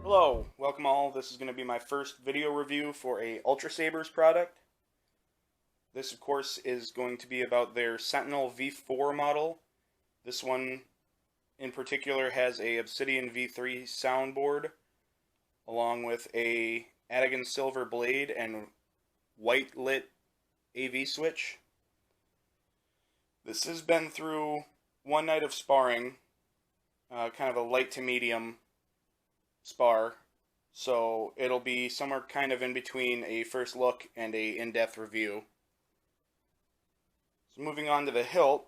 Hello, welcome all. This is going to be my first video review for a Ultrasabers product. This, of course, is going to be about their Sentinel V4 model. This one, in particular, has a Obsidian V3 soundboard, along with a Adegan silver blade and white lit AV switch. This has been through one night of sparring, kind of a light to medium spar, so it'll be somewhere kind of in between a first look and a in-depth review. So moving on to the hilt,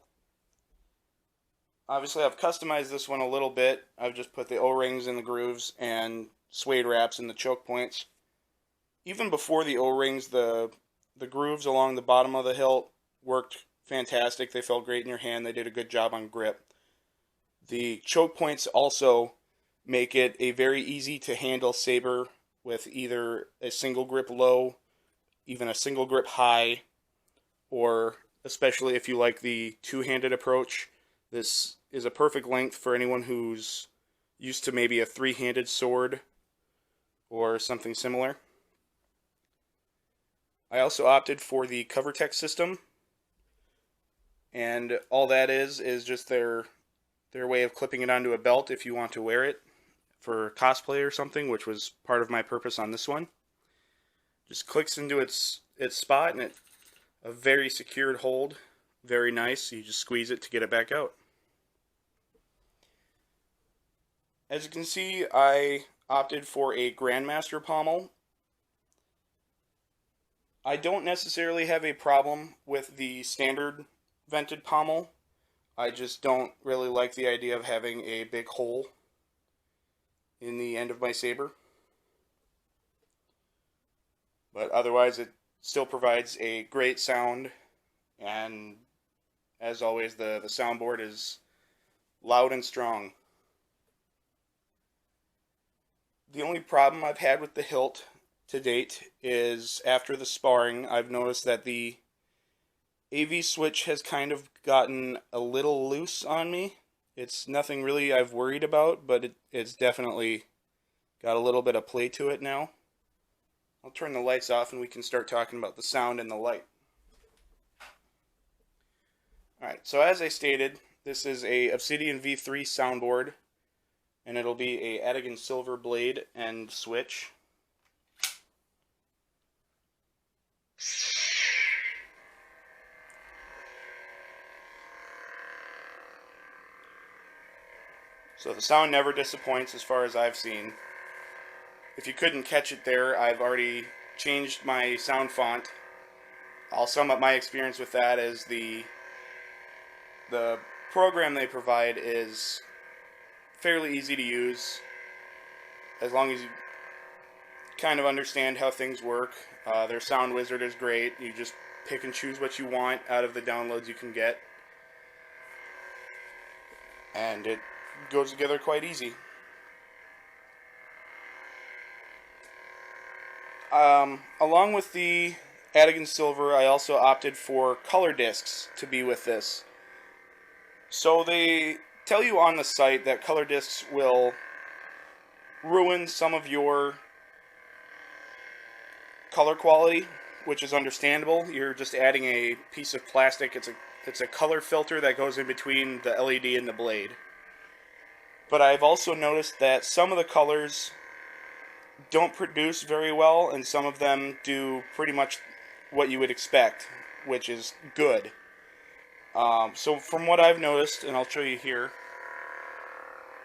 obviously I've customized this one a little bit. I've just put the O-rings in the grooves and suede wraps in the choke points. Even before the O-rings, the grooves along the bottom of the hilt worked fantastic. They felt great in your hand. They did a good job on grip. The choke points also make it a very easy to handle saber with either a single grip low, even a single grip high, or especially if you like the two-handed approach, this is a perfect length for anyone who's used to maybe a three-handed sword or something similar. I also opted for the cover text system, and all that is just their way of clipping it onto a belt if you want to wear it for cosplay or something, which was part of my purpose on this one. Just clicks into its spot, and a very secured hold, very nice. You just squeeze it to get it back out. As you can see, I opted for a Grandmaster pommel. I don't necessarily have a problem with the standard vented pommel. I just don't really like the idea of having a big hole in the end of my saber. But otherwise it still provides a great sound, and as always the soundboard is loud and strong. The only problem I've had with the hilt to date is after the sparring I've noticed that the AV switch has kind of gotten a little loose on me. It's nothing really I've worried about, but it's definitely got a little bit of play to it now. I'll turn the lights off and we can start talking about the sound and the light. Alright, so as I stated, this is a Obsidian V3 soundboard, and it'll be a Adegan silver blade and switch. So the sound never disappoints as far as I've seen. If you couldn't catch it there, I've already changed my sound font. I'll sum up my experience with that as the program they provide is fairly easy to use, as long as you kind of understand how things work. Their sound wizard is great. You just pick and choose what you want out of the downloads you can get, and it goes together quite easy. Along with the Adegan Silver, I also opted for color discs to be with this. So they tell you on the site that color discs will ruin some of your color quality, which is understandable. You're just adding a piece of plastic. It's a color filter that goes in between the LED and the blade. But I've also noticed that some of the colors don't produce very well, and some of them do pretty much what you would expect, which is good. So from what I've noticed, and I'll show you here,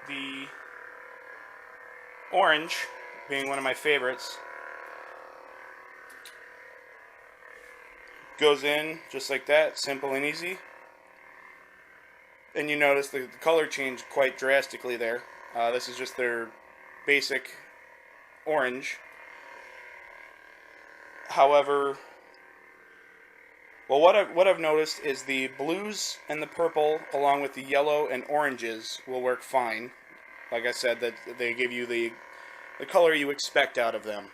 the orange being one of my favorites goes in just like that, simple and easy. And you notice the color changed quite drastically there. This is just their basic orange. However, well, what I've noticed is the blues and the purple, along with the yellow and oranges, will work fine. Like I said, that they give you the color you expect out of them.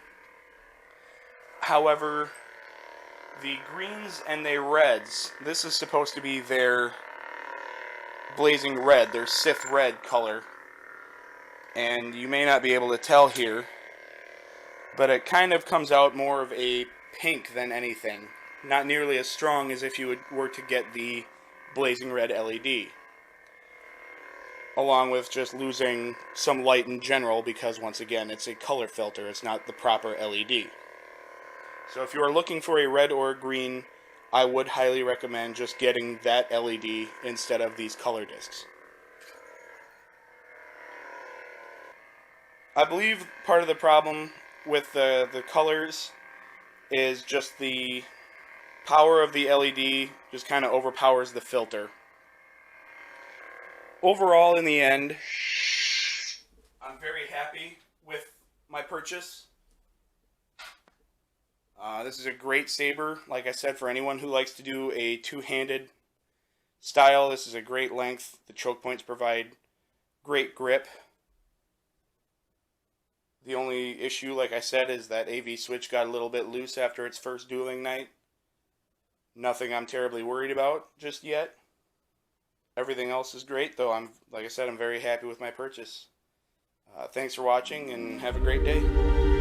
However, the greens and the reds, this is supposed to be their blazing red, their Sith red color. And you may not be able to tell here, but it kind of comes out more of a pink than anything. Not nearly as strong as if you were to get the blazing red LED. Along with just losing some light in general, because once again, it's a color filter, it's not the proper LED. So if you are looking for a red or a green, I would highly recommend just getting that LED instead of these color discs. I believe part of the problem with the colors is just the power of the LED just kind of overpowers the filter. Overall, in the end, I'm very happy with my purchase. This is a great saber, like I said, for anyone who likes to do a two-handed style. This is a great length. The choke points provide great grip. The only issue, like I said, is that AV switch got a little bit loose after its first dueling night. Nothing I'm terribly worried about just yet. Everything else is great, though. Like I said, I'm very happy with my purchase. Thanks for watching, and have a great day.